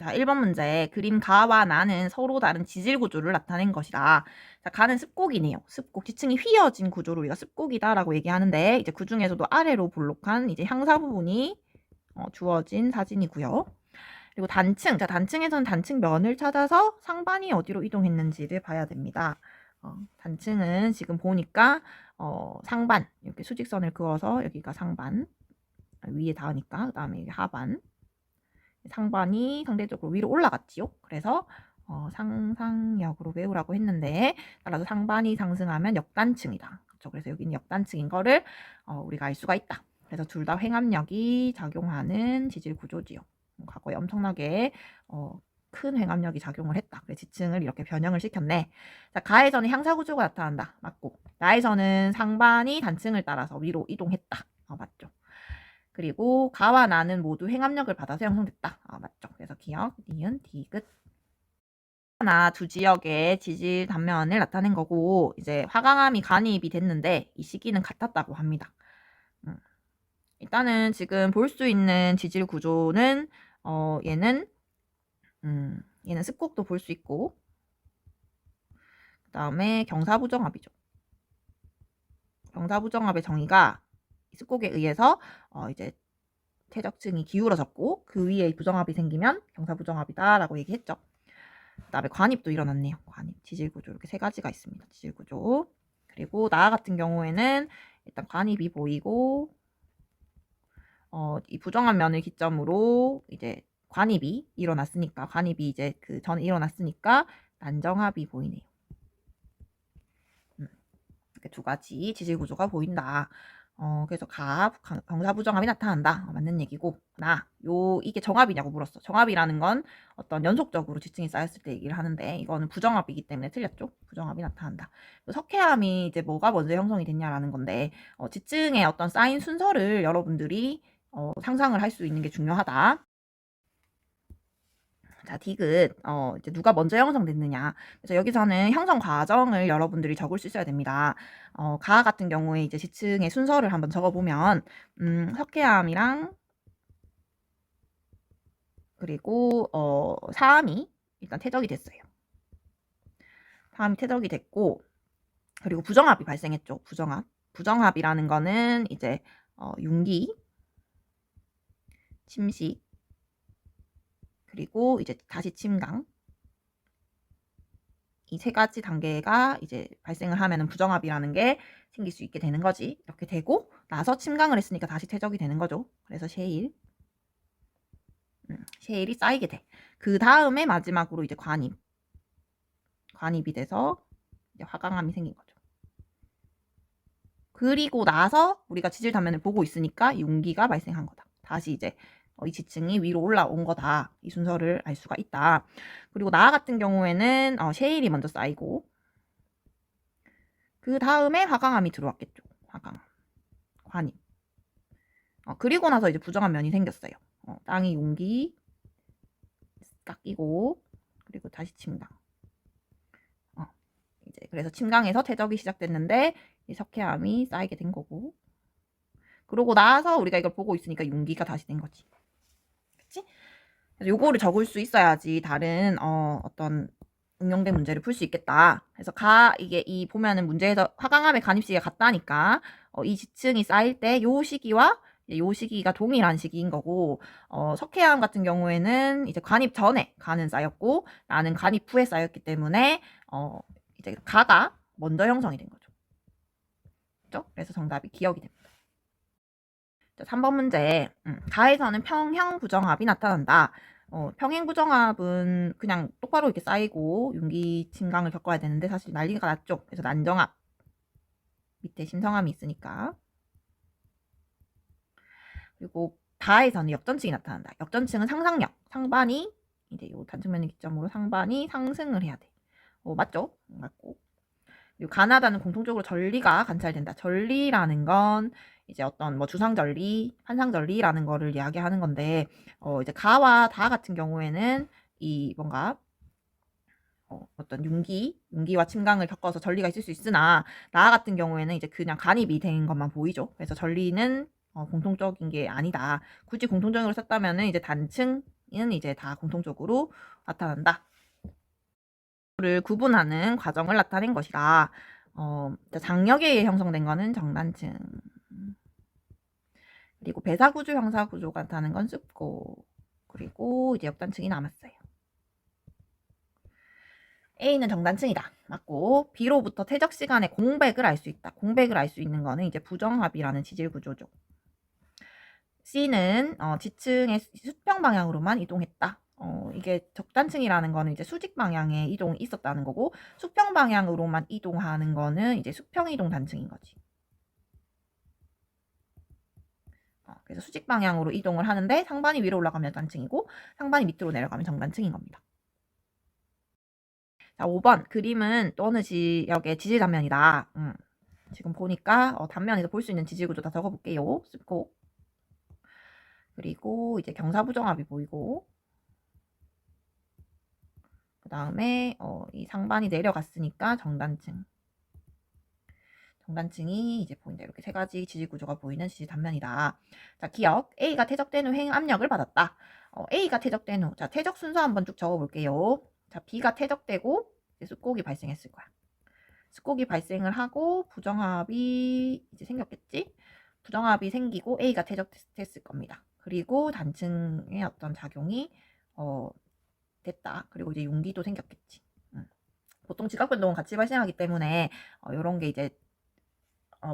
자, 1번 문제. 그림 가와 나는 서로 다른 지질 구조를 나타낸 것이다. 자, 가는 습곡이네요. 습곡. 지층이 휘어진 구조를 우리가 습곡이다라고 얘기하는데, 이제 그 중에서도 아래로 볼록한 이제 향사 부분이 주어진 사진이고요. 그리고 단층. 자, 단층에서는 단층 면을 찾아서 상반이 어디로 이동했는지를 봐야 됩니다. 단층은 지금 보니까 상반. 이렇게 수직선을 그어서 여기가 상반. 위에 닿으니까. 그 다음에 여기 하반. 상반이 상대적으로 위로 올라갔지요. 그래서 상상역으로 외우라고 했는데, 따라서 상반이 상승하면 역단층이다. 그렇죠? 그래서 여기는 역단층인 거를 우리가 알 수가 있다. 그래서 둘 다 횡압력이 작용하는 지질 구조지요. 과거에 엄청나게 큰 횡압력이 작용을 했다. 그래서 지층을 이렇게 변형을 시켰네. 자, 가에서는 향사 구조가 나타난다. 맞고. 나에서는 상반이 단층을 따라서 위로 이동했다. 맞죠? 그리고 가와 나는 모두 횡압력을 받아서 형성됐다. 맞죠? 그래서 기억, 니은, 디귿. 하나 두 지역의 지질 단면을 나타낸 거고, 이제 화강암이 간입이 됐는데 이 시기는 같았다고 합니다. 일단은 지금 볼 수 있는 지질 구조는 얘는 습곡도 볼 수 있고, 그 다음에 경사부정압이죠. 경사부정압의 정의가 습곡에 의해서 이제 퇴적층이 기울어졌고 그 위에 부정압이 생기면 경사부정압이다라고 얘기했죠. 그 다음에 관입도 일어났네요. 관입, 지질구조 이렇게 세 가지가 있습니다. 지질구조. 그리고 나 같은 경우에는 일단 관입이 보이고 이 부정압 면을 기점으로 이제 관입이 일어났으니까 관입이 이제 그 전에 일어났으니까 난정압이 보이네요. 이렇게 두 가지 지질구조가 보인다. 그래서 경사부정압이 나타난다. 맞는 얘기고. 이게 정압이냐고 물었어. 정압이라는 건 어떤 연속적으로 지층이 쌓였을 때 얘기를 하는데, 이거는 부정압이기 때문에 틀렸죠. 부정압이 나타난다. 석회암이 이제 뭐가 먼저 형성이 됐냐라는 건데, 지층의 어떤 쌓인 순서를 여러분들이 상상을 할 수 있는 게 중요하다. 자, 디귿. 이제 누가 먼저 형성됐느냐. 그래서 여기서는 형성 과정을 여러분들이 적을 수 있어야 됩니다. 가 같은 경우에 이제 지층의 순서를 한번 적어보면, 석회암이랑, 그리고, 사암이 일단 퇴적이 됐어요. 사암이 퇴적이 됐고, 그리고 부정압이 발생했죠. 부정압. 부정압이라는 거는 이제, 융기, 침식, 그리고 이제 다시 침강. 이 세 가지 단계가 이제 발생을 하면은 부정압이라는 게 생길 수 있게 되는 거지. 이렇게 되고 나서 침강을 했으니까 다시 퇴적이 되는 거죠. 그래서 셰일. 셰일이 쌓이게 돼. 그 다음에 마지막으로 이제 관입. 관입이 돼서 이제 화강암이 생긴 거죠. 그리고 나서 우리가 지질 단면을 보고 있으니까 융기가 발생한 거다. 다시 이제 이 지층이 위로 올라온 거다. 이 순서를 알 수가 있다. 그리고 나 같은 경우에는 셰일이 먼저 쌓이고 그 다음에 화강암이 들어왔겠죠. 화강암. 관입. 그리고 나서 이제 부정한 면이 생겼어요. 땅이 융기 깎이고 그리고 다시 침강. 이제 그래서 침강에서 퇴적이 시작됐는데 이 석회암이 쌓이게 된 거고. 그러고 나서 우리가 이걸 보고 있으니까 융기가 다시 된 거지. 그치? 그래서 요거를 적을 수 있어야지 다른 어떤 응용된 문제를 풀 수 있겠다. 그래서 이게 이 보면은 문제에서 화강암의 간입 시기가 같다니까 이 지층이 쌓일 때 요 시기와 요 시기가 동일한 시기인 거고, 석회암 같은 경우에는 이제 관입 전에 가는 쌓였고 나는 관입 후에 쌓였기 때문에 이제 가가 먼저 형성이 된 거죠. 그렇죠? 그래서 정답이 기억이 됩니다. 자, 3번 문제. 가에서는 평형 부정압이 나타난다. 평행 부정압은 그냥 똑바로 이렇게 쌓이고 융기 침강을 겪어야 되는데 사실 난리가 났죠. 그래서 난정압. 밑에 심성암이 있으니까. 그리고 가에서는 역전층이 나타난다. 역전층은 상상력. 상반이 이제 요 단층면을 기점으로 상반이 상승을 해야 돼. 맞죠? 맞고. 그리고 가나다는 공통적으로 전리가 관찰된다. 전리라는 건 이제 어떤 뭐 주상전리, 환상전리라는 거를 이야기하는 건데, 이제 가와 다 같은 경우에는 이 뭔가 어떤 융기와 침강을 겪어서 전리가 있을 수 있으나 나 같은 경우에는 이제 그냥 간입이 된 것만 보이죠. 그래서 전리는 공통적인 게 아니다. 굳이 공통적으로 썼다면은 이제 단층이 이제 다 공통적으로 나타난다. 를 구분하는 과정을 나타낸 것이다. 장력에 의해 형성된 거는 정단층. 그리고 배사구조, 형사구조가 나타나는 건 습고. 그리고 이제 역단층이 남았어요. A는 정단층이다. 맞고 B로부터 퇴적 시간의 공백을 알 수 있다. 공백을 알 수 있는 거는 이제 부정합이라는 지질 구조죠. C는 지층의 수평 방향으로만 이동했다. 이게 적단층이라는 거는 이제 수직 방향에 이동이 있었다는 거고 수평 방향으로만 이동하는 거는 이제 수평 이동 단층인 거지. 그래서 수직 방향으로 이동을 하는데 상반이 위로 올라가면 단층이고 상반이 밑으로 내려가면 정단층인 겁니다. 자, 5번 그림은 또 어느 지역의 지질 단면이다. 지금 보니까 단면에서 볼 수 있는 지질 구조 다 적어볼게요. 습고 그리고 이제 경사부정합이 보이고 그 다음에 이 상반이 내려갔으니까 정단층. 정단층이 이제 보인다. 이렇게 세 가지 지질 구조가 보이는 지질 단면이다. 자, 기억. A가 퇴적된 후 횡 압력을 받았다. A가 퇴적된 후. 자, 퇴적 순서 한번 쭉 적어볼게요. 자, B가 퇴적되고 이제 습곡이 발생했을 거야. 습곡이 발생을 하고 부정합이 이제 생겼겠지? 부정합이 생기고 A가 퇴적됐을 겁니다. 그리고 단층의 어떤 작용이 됐다. 그리고 이제 용기도 생겼겠지. 보통 지각변동은 같이 발생하기 때문에 이런 게 이제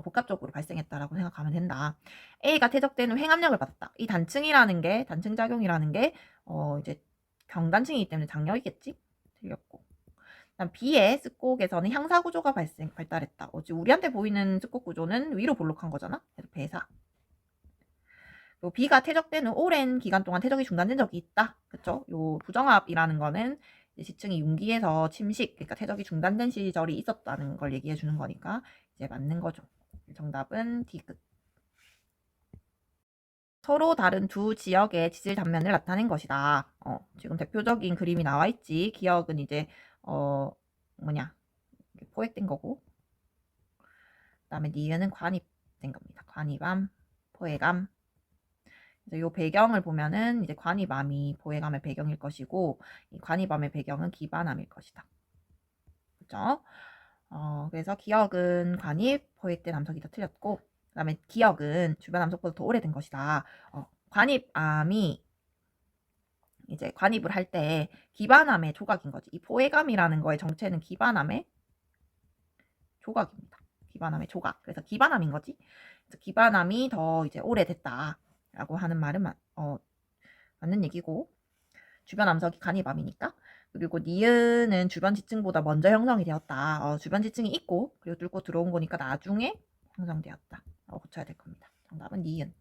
복합적으로 발생했다라고 생각하면 된다. A가 퇴적된 후 횡압력을 받았다. 이 단층이라는 게 단층작용이라는 게 이제 경단층이기 때문에 장력이겠지? 틀렸고. 그다음 B의 습곡에서는 향사구조가 발달했다. 우리한테 보이는 습곡 구조는 위로 볼록한 거잖아. 그래서 배사. 요 B가 퇴적된 후 오랜 기간 동안 퇴적이 중단된 적이 있다. 그쵸? 요 부정합이라는 거는 지층이 융기에서 침식, 그러니까 퇴적이 중단된 시절이 있었다는 걸 얘기해 주는 거니까 이제 맞는 거죠. 정답은 D급. 서로 다른 두 지역의 지질 단면을 나타낸 것이다. 지금 대표적인 그림이 나와 있지. 기억은 이제 포획된 거고. 그다음에 니은은 관입된 겁니다. 관입암, 포획암. 그래서 요 배경을 보면은 이제 관입암이 포획암의 배경일 것이고 이 관입암의 배경은 기반암일 것이다. 그죠? 그래서 기억은 관입, 포획된 암석이 더 틀렸고 그 다음에 기억은 주변 암석보다 더 오래된 것이다. 관입암이 이제 관입을 할 때 기반암의 조각인 거지. 이 포획암이라는 거의 정체는 기반암의 조각입니다. 기반암의 조각. 그래서 기반암인 거지. 그래서 기반암이 더 이제 오래됐다라고 하는 말은 맞는 얘기고 주변 암석이 간이밤이니까. 그리고 니은은 주변 지층보다 먼저 형성이 되었다. 주변 지층이 있고 그리고 뚫고 들어온 거니까 나중에 형성되었다. 고쳐야 될 겁니다. 정답은 니은.